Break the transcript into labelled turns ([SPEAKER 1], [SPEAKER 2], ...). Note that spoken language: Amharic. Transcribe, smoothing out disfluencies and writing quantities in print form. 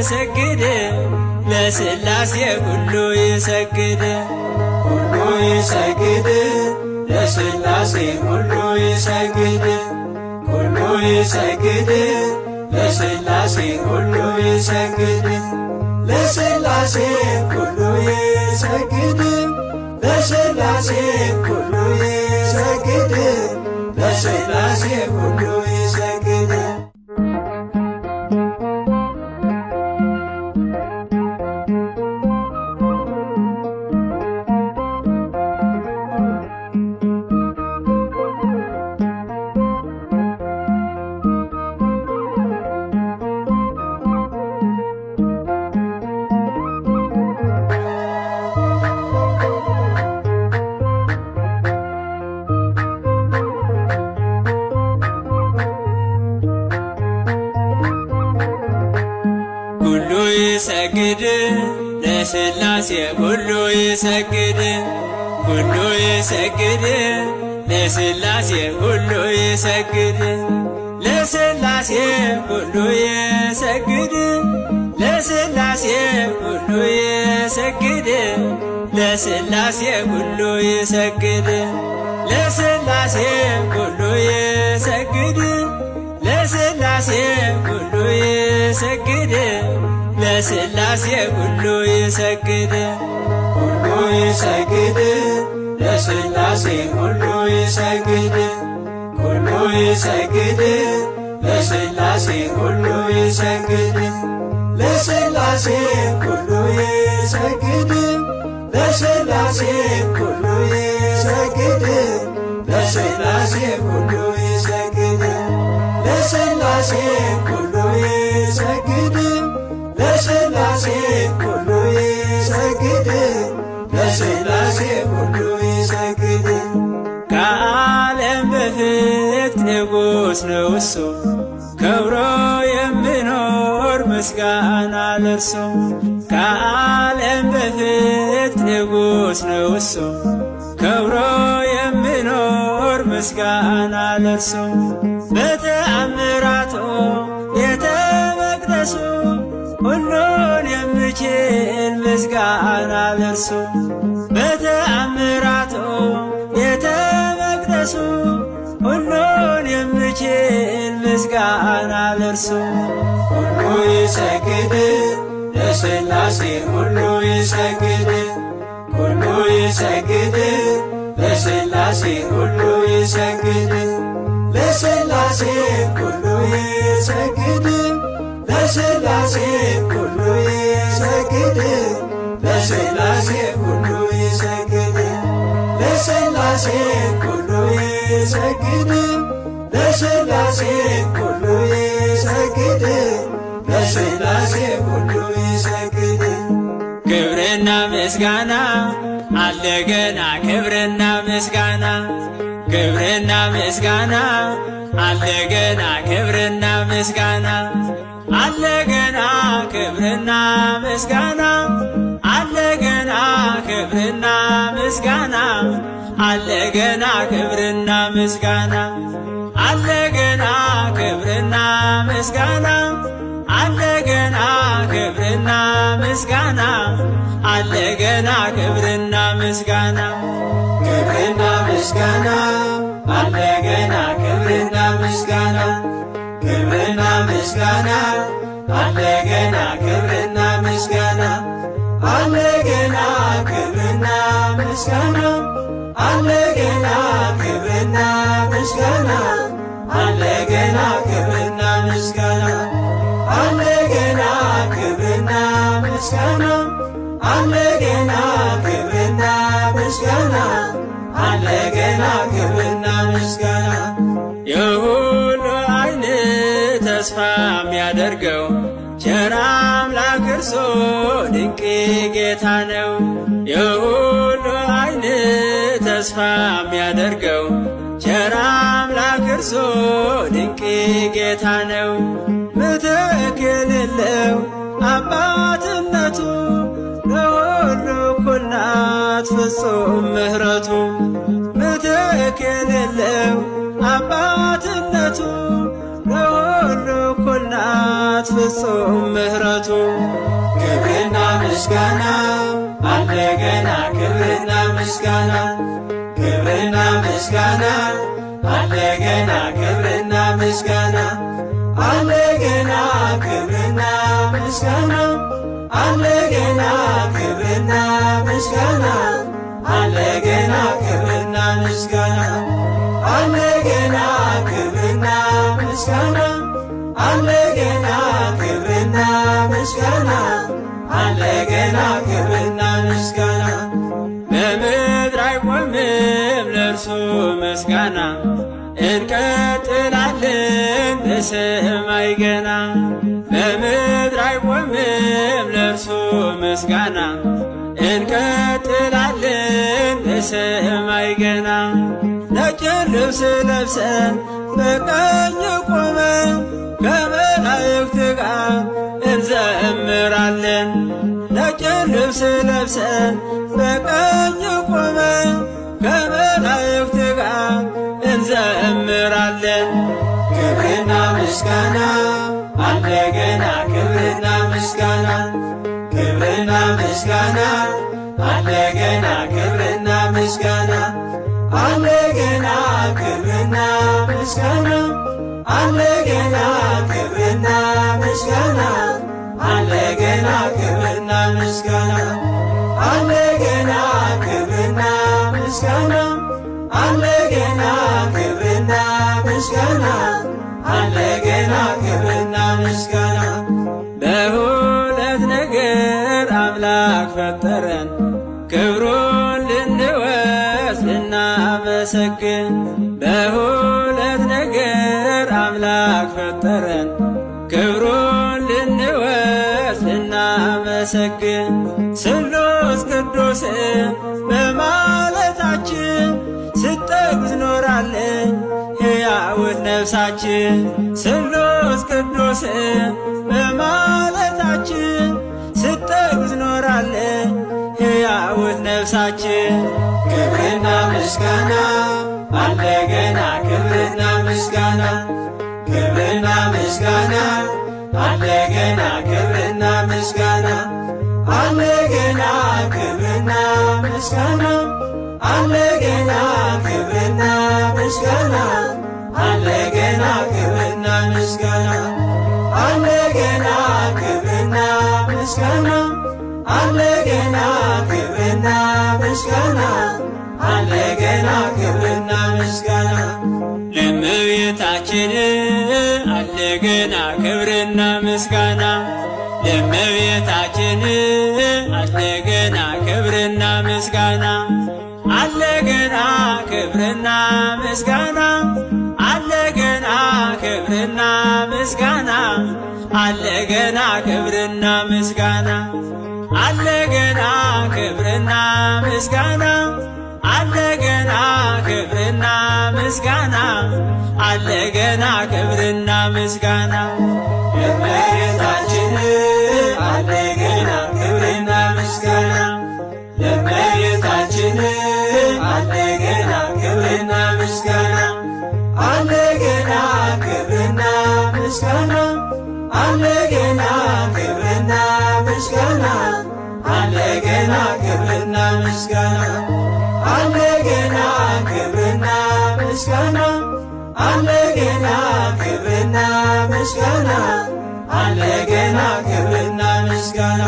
[SPEAKER 1] ይሰግድ ለሥላሴ ሁሉ ይሰግድ
[SPEAKER 2] ሁሉ ይሰግድ ለሥላሴ ሁሉ ይሰግድ ሁሉ ይሰግድ ለሥላሴ ሁሉ ይሰግድ ለሥላሴ ሁሉ ይሰግድ ለሥላሴ ሁሉ ይሰግድ ለሥላሴ ሁሉ ይሰግድ
[SPEAKER 1] ይሰግድ ለሥላሴ ሁሉ ይሰግድ ሁሉ ይሰግድ ለሥላሴ ሁሉ ይሰግድ ለሥላሴ ሁሉ ይሰግድ ለሥላሴ ሁሉ ይሰግድ ለሥላሴ ሁሉ ይሰግድ ለሥላሴ ሁሉ ይሰግድ ለሥላሴ ሁሉ ይሰግድ ለሥላሴ ሁሉ ይሰግድ
[SPEAKER 2] ሁሉ ይሰግድ ለሥላሴ ሁሉ ይሰግድ ሁሉ ይሰግድ ለሥላሴ ሁሉ ይሰግድ ለሥላሴ ሁሉ ይሰግድ ለሥላሴ ሁሉ ይሰግድ ለሥላሴ ሁሉ ይሰግድ ለሥላሴ ሁሉ ይሰግድ ለሥላሴ ሁሉ ይሰግድ ለሥላሴ ሁሉ ይሰግድ
[SPEAKER 1] ከዓለም በፊት ንጉሥ ነው እሱ ከብሮ የሚኖር ምስጋና ለእርሱ ከዓለም በፊት ንጉሥ ነው እሱ ከብሮ የሚኖር ምስጋና ለእርሱ በተአምራቱ ቤተ መቅደሱ ሁሉን የሚችል ምስጋና ለእርሱ በተአምራቱ ቤተ መቅደሱ ሁሉን የሚችል ምስጋና ለእርሱ
[SPEAKER 2] ሁሉ ይሰግድ ለሥላሴ ሁሉ ይሰግድ ሁሉ ይሰግድ ለሥላሴ ሁሉ ይሰግድ ለሥላሴ ሁሉ ይሰግድ ለሥላሴ ሁሉ ይሰግድ ለሥላሴ ሁሉ ይሰግድ ለሥላሴ ሁሉ ይሰግድ ለሥላሴ ሁሉ ይሰግድ ለሥላሴ ሁሉ ይሰግድ
[SPEAKER 1] ክብርና ምስጋና አለ ገና ክብርና ምስጋና ክብርና ምስጋና አለ ገና ክብርና ምስጋና አለ ገና ክብርና ምስጋና አለ ገና ክብርና ምስጋና አለ ገና ክብርና ምስጋና አለ ገና ክብርና ምስጋና አለ ገና ክብርና ምስጋና አለ ገና ክብርና ምስጋና
[SPEAKER 2] ክብርና ምስጋና አለ ገና ክብርና ምስጋና ክብርና ምስጋና አለ ገና ክብርና ምስጋና አለ ገና ክብርና ምስጋና አለ ገና ክብርና ምስጋና አለ ገና ክብርና ምስጋና አለ ገና ክብርና ምስጋና አለ ገና ክብርና ምስጋና አለ ገና ክብርና ምስጋና
[SPEAKER 1] የሁሉ ዓይን ተስፋ የሚያደርገው ቸር አምላክ እርሱ ድንቅ ጌታ ነው። የሁሉ ዓይን ተስፋ የሚያደርገው ቸር አምላክ እርሱ ድንቅ ጌታ ነው። ምትክ የሌለው አባትነቱ ለሁሉ እኩል ናት ፍጹም ምሕረቱ። ምትክ የሌለው አባትነቱ ለሁሉ እኩል ናት ናት ፍጹም ምሕረቱ።
[SPEAKER 2] ክብርና ምስጋና አለ ገና ክብርና ምስጋና ክብርና ምስጋና አለ ገና ክብርና ምስጋና አለ ገና ክብርና ምስጋና አለ ገና ክብርና ምስጋና አለ ገና ክብርና ምስጋና አለ ገና ክብርና ምስጋና አለ ገና ክብርና ምስጋና አለ ገና ክብርና ምስጋና
[SPEAKER 1] በምድር አይቆምም ለእርሱ ምስጋና እንቀጥላለን በሰማይ ገና። በምድር አይቆምም ለእርሱ ምስጋና እንቀጥላለን በሰማይ ገና። ነጭ ልብስ ለብሰን በቀኝ ቆመን ከመላእክት ጋር እንዘምራለን። ነጭ ልብስ ለብሰን በቀኝ ቆመን ከመላእክት ጋር እንዘምራለን።
[SPEAKER 2] ክብርና ምስጋና አለ ገና ክብርና ምስጋና ክብርና ምስጋና አለ ገና ክብርና ምስጋና አለ ገና ክብርና ምስጋና አለ ገና ክብርና ምስጋና አለ ገና ክብርና ምስጋና አለ ገና ክብርና ምስጋና አለ ገና ክብርና ምስጋና አለ ገና ክብርና ምስጋና
[SPEAKER 1] በሁለት ነገር አምላክ ፈጠረን ክብሩን ልንወስድ ልናመሰግን። በሁለት ነገር አምላክ ፈጠረን ክብሩን ልንወስድ ልናመሰግን። ስሉስ ቅዱስን በማለታችን ስትጠግዝ ኖራለን ሕያውት ነፍሳችን። ስሉስ ቅዱስን በማለታችን ስትጠግዝ ኖራለን ሕያውት ነፍሳችን።
[SPEAKER 2] ክብርና ምስጋና አለ ገና ክብርና ምስጋና ክብርና ምስጋና አለ ገና ክብርና ምስጋና አለ ገና ክብርና ምስጋና አለ ገና ክብርና ምስጋና አለ ገና ክብርና ምስጋና አለ ገና ክብርና ምስጋና አለ ገና ክብርና ምስጋና አለ ገና ክብርና ምስጋና
[SPEAKER 1] ለእመቤታችን አለ ገና ክብርና ምስጋና። ለእመቤታችን አለ ገና ክብርና ምስጋና አለ ገና ክብርና ምስጋና አለ ገና ክብርና ምስጋና አለ ገና ክብርና ምስጋና አለ ገና ክብርና ምስጋና አለ ገና ክብርና ምስጋና አለ ገና ክብርና ምስጋና
[SPEAKER 2] ለእመቤታችን አለ ገና ክብርና ምስጋና ለእመቤታችን አለ ገና ክብርና ምስጋና አለ ገና ክብርና ምስጋና አለ ገና ክብርና ምስጋና አለ ገና ክብርና ምስጋና አለ ገና ክብርና ምስጋና አለ ገና ክብርና ምስጋና አለ ገና ክብርና ምስጋና